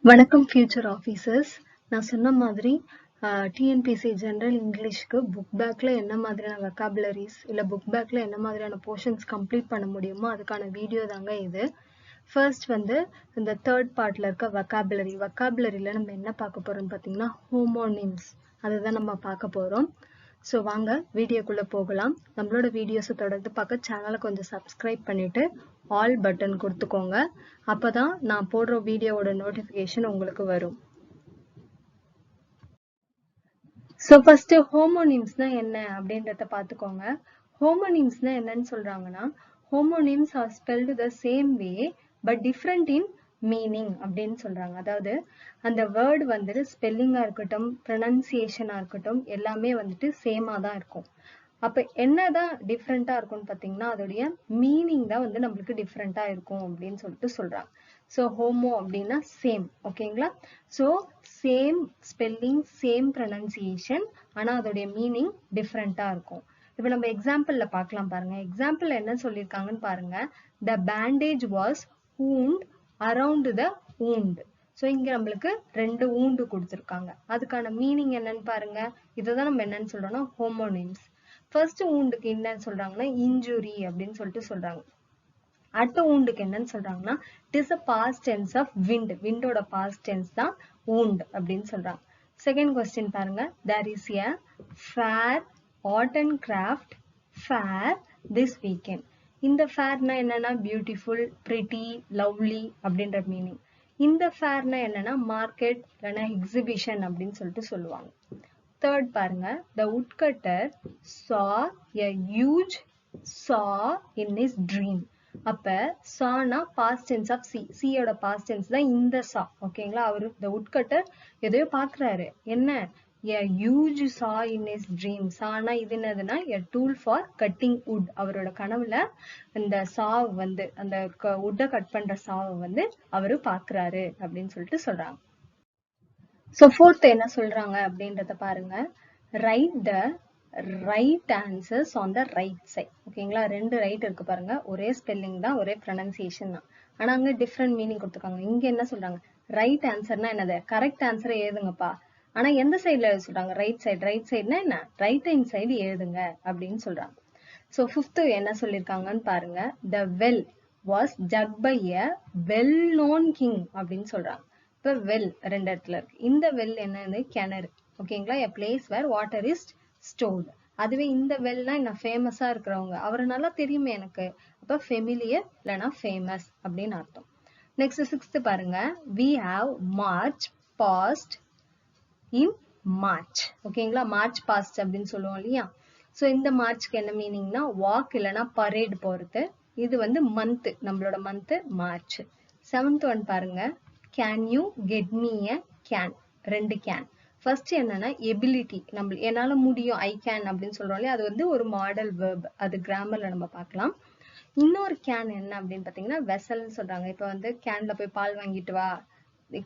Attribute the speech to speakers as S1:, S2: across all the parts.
S1: வணக்கம் future officers. நான் சொன்ன மாதிரி டிஎன்பிசி ஜென்ரல் இங்கிலீஷ்க்கு புக் பேக்கில் என்ன மாதிரியான வெக்காபுலரிஸ் இல்லை புக் பேக்கில் என்ன மாதிரியான போர்ஷன்ஸ் கம்ப்ளீட் பண்ண முடியுமோ அதுக்கான வீடியோ தாங்க இது. ஃபர்ஸ்ட் இந்த தேர்ட் பார்ட்டில் இருக்க வெக்காபுலரியில் நம்ம என்ன பார்க்க போகிறோம்னு பார்த்தீங்கன்னா ஹோமோனிம்ஸ், அதுதான் நம்ம பார்க்க போகிறோம். ஸோ வாங்க வீடியோக்குள்ளே போகலாம். நம்மளோட வீடியோஸை தொடர்ந்து பார்க்க சேனலை கொஞ்சம் சப்ஸ்கிரைப் பண்ணிவிட்டு ஆல் பட்டன் கொடுத்துக்கோங்க. அப்போ தான் நான் போடுற வீடியோவோட நோட்டிஃபிகேஷன் உங்களுக்கு வரும். ஸோ ஃபர்ஸ்ட் ஹோமோனிம்ஸ்னா என்ன அப்படின்றத பார்த்துக்கோங்க. ஹோமோனிம்ஸ்னா என்னன்னு சொல்றாங்கன்னா, homonyms are spelled the same way but different in meaning அப்படின்னு சொல்றாங்க. அதாவது அந்த வேர்டு ஸ்பெல்லிங்கா இருக்கட்டும், ப்ரொனன்சியேஷனா இருக்கட்டும், எல்லாமே சேமா தான் இருக்கும். அப்ப என்னதான் டிஃப்ரெண்டா இருக்கும்னு பாத்தீங்கன்னா அதோடைய மீனிங் தான் நம்மளுக்கு டிஃப்ரெண்டா இருக்கும் அப்படின்னு சொல்றாங்க. ஸோ ஹோமோ அப்படின்னா சேம், ஓகேங்களா? So same spelling, same pronunciation, ஆனா அதோடைய மீனிங் டிஃப்ரெண்டா இருக்கும். இப்ப நம்ம எக்ஸாம்பிள்ல பார்க்கலாம் பாருங்க. எக்ஸாம்பிள் என்ன சொல்லியிருக்காங்கன்னு பாருங்க. The bandage was wound around the wound. So இங்க நம்மளுக்கு 2 wound கொடுத்துருக்காங்க. அதுக்கான மீனிங் என்னன்னு பாருங்க. இதைதான் நம்ம என்னன்னு சொல்றோம்னா ஹோமோனிம்ஸ். ஃபர்ஸ்ட் woundக்கு என்னன்னு சொல்றாங்கன்னா இன்ஜுரி அப்படின்னு சொல்றாங்க. அடுத்த woundக்கு என்னன்னு சொல்றாங்கன்னா it is a past tense of wind. windோட past tense தான் wound அப்படின்னு சொல்றாங்க. செகண்ட் கொஸ்டின் பாருங்க. there is a fair art and craft fair this weekend. இந்த ஃபேர்னா என்னன்னா பியூட்டிஃபுல், பிரிட்டி, லவ்லி அப்படின்ற மீனிங். இந்த ஃபேர்னா என்னன்னா மார்க்கெட் இல்லைன்னா எக்ஸிபிஷன் அப்படின்னு சொல்லுவாங்க. தேர்ட் பாருங்க. the woodcutter saw a huge saw in his dream. அப்ப sawனா past tense of see. seeயோட past tense தான் இந்த saw, ஓகேங்களா? அவரு the woodcutter எதையோ பாக்குறாரு. என்ன? a huge saw in his dream. sawனா இது என்னதுன்னா a tool for cutting wood. அவரோட கனவுல இந்த saw அந்த wood கட் பண்ற saw அவரு பாக்குறாரு அப்படின்னு சொல்றாங்க. ஸோ ஃபோர்த் என்ன சொல்றாங்க அப்படின்றத பாருங்க. Right the right answers on the right side. ஓகேங்களா? 2 ரைட் இருக்கு பாருங்க. ஒரே ஸ்பெல்லிங் தான், ஒரே ப்ரொனன்சியேஷன் தான், ஆனா அங்க டிஃப்ரெண்ட் மீனிங் கொடுத்துருக்காங்க. இங்க என்ன சொல்றாங்க? ரைட் ஆன்சர்னா என்னது? கரெக்ட் ஆன்சரை எழுதுங்கப்பா. ஆனா எந்த சைட்ல எழுத சொல்றாங்க? Right side. ரைட் சைடுனா என்ன? ரைட் ஹேண்ட் சைடு எழுதுங்க அப்படின்னு சொல்றாங்க. ஸோ ஃபிஃப்த் என்ன சொல்லியிருக்காங்கன்னு பாருங்க. The well was dug by a well known king அப்படின்னு சொல்றாங்க. இப்ப வெல் 2 இடத்துல இருக்கு. இந்த வெல் என்னன்னு? கிணறு, ஓகேங்களா? a place where water is stored. அதுவே இந்த வெல்னா என்ன? ஃபேமஸா இருக்கிறவங்க, அவரை நல்லா தெரியுமே எனக்கு, அப்ப ஃபெமிலியர் இல்லைன்னா ஃபேமஸ் அப்படின்னு அர்த்தம். நெக்ஸ்ட் சிக்ஸ்த் பாருங்க. we have march past in march. ஓகேங்களா? மார்ச் பாஸ்ட் அப்படின்னு சொல்லுவோம் இல்லையா? ஸோ இந்த மார்ச்க்கு என்ன மீனிங்னா வாக் இல்லைன்னா பரேட் போறது. இது மந்த், நம்மளோட மந்த் மார்ச். செவன்த் ஒன் பாருங்க. can you get me a can? 2 can. First என்னன்னா எபிலிட்டி, நம்ம என்னால முடியும், ஐ கேன் அப்படின்னு சொல்றோம் இல்லையா? அது ஒரு மாடல் வெர்ப், அது கிராமர்ல நம்ம பார்க்கலாம். இன்னொரு கேன் என்ன அப்படின்னு பாத்தீங்கன்னா வெசல்னு சொல்றாங்க. இப்ப கேன்ல போய் பால் வாங்கிட்டு வா,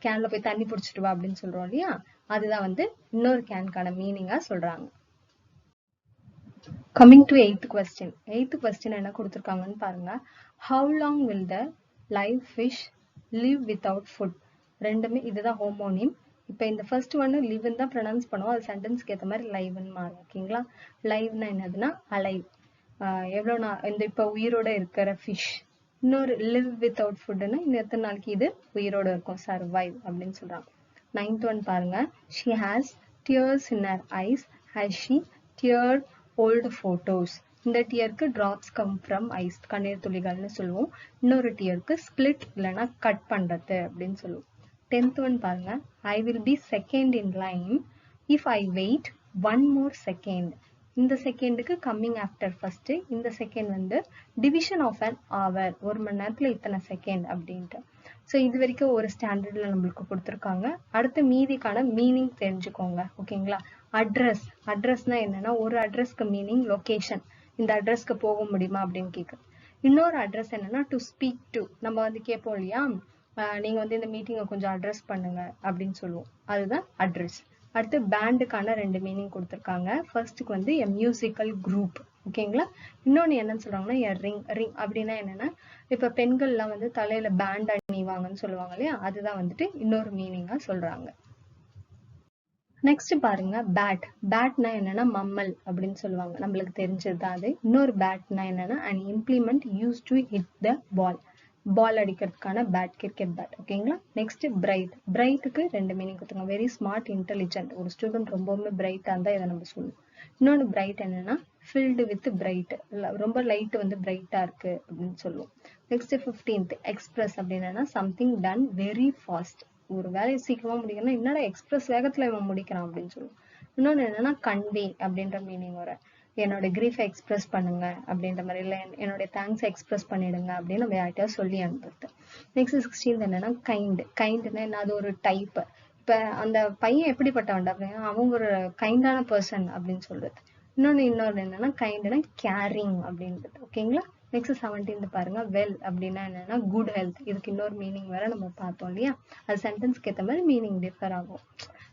S1: கேன்ல போய் தண்ணி பிடிச்சிட்டு வா அப்படின்னு சொல்றோம் இல்லையா? அதுதான் இன்னொரு கேனுக்கான மீனிங்கா சொல்றாங்க. Coming to eighth question. Eighth question என்ன கொடுத்துருக்காங்கன்னு பாருங்க. How long will the live fish live without food? ரெண்டுமே இதுதான் ஹோமோனிம். இப்ப இந்த ஃபர்ஸ்ட் லிவ்னு தான் ப்ரொனவுன்ஸ் பண்ணுவோம். அது சென்டென்ஸ்க்கு ஏற்ற மாதிரி லைவ்னு மாறும், ஓகேங்களா? லைவ்னா என்னதுன்னா அலைவ், எவ்வளவு நாள் இப்ப உயிரோட இருக்கிற ஃபிஷ். இன்னொரு லிவ் வித்தவுட் ஃபுட்னா இன்னும் எத்தனை நாளைக்கு இது உயிரோட இருக்கும், சர்வைவ் அப்படின்னு சொல்றாங்க. நைன்த் ஒன் பாருங்க. she has tears in her eyes as she teared old photos. இந்த டியருக்கு டிராப்ஸ் கம் ஃப்ரம் ஐஸ், கண்ணீர் துளிகள்னு சொல்லுவோம். இன்னொரு டியருக்கு ஸ்பிளிட் இல்லைன்னா கட் பண்றது அப்படின்னு சொல்லுவோம். 10th ஒன் பாருங்க. I will be second in line if I wait 1 more second. இந்த செகண்டுக்கு கம்மிங் ஆஃப்டர் ஃபர்ஸ்ட். இந்த second division of an hour, 1 மணி நேரத்துல இத்தனை செகண்ட் அப்படின்ட்டு. ஸோ இது வரைக்கும் ஒரு ஸ்டாண்டர்ட்ல நம்மளுக்கு கொடுத்துருக்காங்க. அடுத்து மீதிக்கான மீனிங் தெரிஞ்சுக்கோங்க, ஓகேங்களா? அட்ரஸ். அட்ரஸ்னா என்னன்னா ஒரு அட்ரஸ்க்கு மீனிங் லொகேஷன், இந்த அட்ரஸ்க்கு போக முடியுமா அப்படின்னு கேட்குது. இன்னொரு அட்ரஸ் என்னன்னா டு ஸ்பீக் டு. நம்ம கேட்போம் இல்லையா, நீங்க இந்த மீட்டிங்கை கொஞ்சம் அட்ரஸ் பண்ணுங்க அப்படின்னு சொல்லுவோம், அதுதான் அட்ரஸ். அடுத்து பேண்டுக்கான 2 மீனிங் கொடுத்துருக்காங்க. ஃபர்ஸ்ட்டுக்கு எ மியூசிக்கல் குரூப், ஓகேங்களா? இன்னொன்னு என்னன்னு சொல்றாங்கன்னா ரிங். ரிங் அப்படின்னா என்னன்னா, இப்ப பெண்கள்லாம் வந்து தலையில பேண்ட் அணிவாங்கன்னு சொல்லுவாங்க இல்லையா? அதுதான் வந்துட்டு இன்னொரு மீனிங்கா சொல்றாங்க. நெக்ஸ்ட் பாருங்க பேட். பேட்னா என்னன்னா மம்மல் அப்படின்னு சொல்லுவாங்க. நம்மளுக்கு தெரிஞ்சதுதான் அது. இன்னொரு பேட்னா என்னன்னா an implement used to hit the ball. Ball அடிக்கிறதுக்கான பேட், கிரிக்கெட் பேட். ஓகேங்களா? Next bright. பிரைட்டுக்கு ரெண்டு மீனிங் கொடுத்துங்க. Very smart, intelligent. ஒரு ஸ்டூடெண்ட் ரொம்பவுமே பிரைட்டா இருந்தா இதை நம்ம சொல்லுவோம். இன்னொன்னு பிரைட் என்னன்னா ஃபில்டு வித் பிரைட், ரொம்ப லைட் வந்து பிரைட்டா இருக்கு அப்படின்னு சொல்லுவோம். நெக்ஸ்ட் 15th எக்ஸ்பிரஸ் அப்படின்னா சம்திங் டன் வெரி ஃபாஸ்ட். ஒரு வேலையை சீக்கிரமா முடிக்கணும்னா என்னடா எக்ஸ்பிரஸ் வேகத்துல இவன் முடிக்கிறான் அப்படின்னு சொல்லுவோம். இன்னொன்னு என்னன்னா கன்வே அப்படின்ற மீனிங் வரும். என்னோட கிரீஃபை எக்ஸ்பிரஸ் பண்ணுங்க அப்படின்ற மாதிரி, இல்லை என்னுடைய தேங்க்ஸை எக்ஸ்பிரஸ் பண்ணிடுங்க அப்படின்னு நம்ம யார்கிட்டயா சொல்லி அனுப்புறது. நெக்ஸ்ட் 16th என்னன்னா கைண்ட். கைண்ட்னா என்ன, அது ஒரு டைப். இப்ப அந்த பையன் எப்படிப்பட்டவன் அப்படின்னா அவங்க ஒரு கைண்டான பர்சன் அப்படின்னு சொல்றது. இன்னொன்னு என்னன்னா கைண்ட்னா கேரிங் அப்படின்றது. ஓகேங்களா? நெக்ஸ்ட் 17th பாருங்க வெல் அப்படின்னா என்னன்னா குட் ஹெல்த். இதுக்கு இன்னொரு மீனிங் வேற நம்ம பார்த்தோம் இல்லையா? அது சென்டென்ஸ்க்கு ஏற்ற மாதிரி மீனிங் டிஃபர் ஆகும்.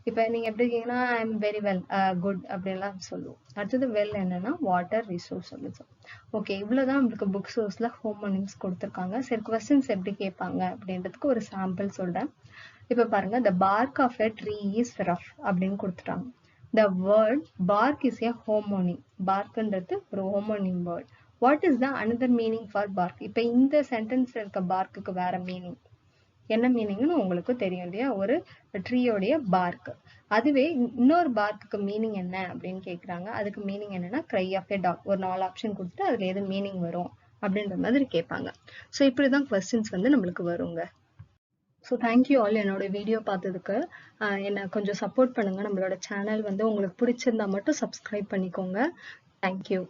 S1: இப்ப நீங்க எப்படி இருக்கீங்கன்னா I am very well, good அப்படின்லாம் சொல்லுவோம். அடுத்தது வெல் என்னன்னா வாட்டர் ரிசோர்ஸ் அப்படின்னு சொல்லுவோம். ஓகே, இவ்வளவுதான் நம்மளுக்கு புக் சோர்ஸ்ல ஹோமோனிம்ஸ் கொடுத்துருக்காங்க. சரி, கொஸ்டின்ஸ் எப்படி கேட்பாங்க அப்படின்றதுக்கு ஒரு சாம்பிள் சொல்றேன். இப்ப பாருங்க, the bark of a tree is rough அப்படின்னு கொடுத்துட்டாங்க. The word bark is a homonym. barkன்றது ஒரு homonym word. What is the another meaning for bark? இப்ப இந்த சென்டென்ஸ்ல இருக்க பார்க்குக்கு வேற மீனிங் என்ன மீனிங்னு உங்களுக்கு தெரியும் இல்லையா? ஒரு ட்ரீயோடைய பார்க். அதுவே இன்னொரு பார்க்குக்கு மீனிங் என்ன அப்படின்னு கேக்குறாங்க. அதுக்கு மீனிங் என்னன்னா cry of a dog. ஒரு 4 ஆப்ஷன் கொடுத்துட்டு அதுல எது மீனிங் வரும் அப்படின்ற மாதிரி கேட்பாங்க. ஸோ இப்படிதான் கொஸ்டின்ஸ் வந்து நம்மளுக்கு வருங்க. ஸோ தேங்க்யூ ஆல் என்னோட வீடியோ பார்த்ததுக்கு. என்னை கொஞ்சம் சப்போர்ட் பண்ணுங்க. நம்மளோட சேனல் வந்து உங்களுக்கு பிடிச்சிருந்தா மட்டும் சப்ஸ்கிரைப் பண்ணிக்கோங்க. தேங்க்யூ.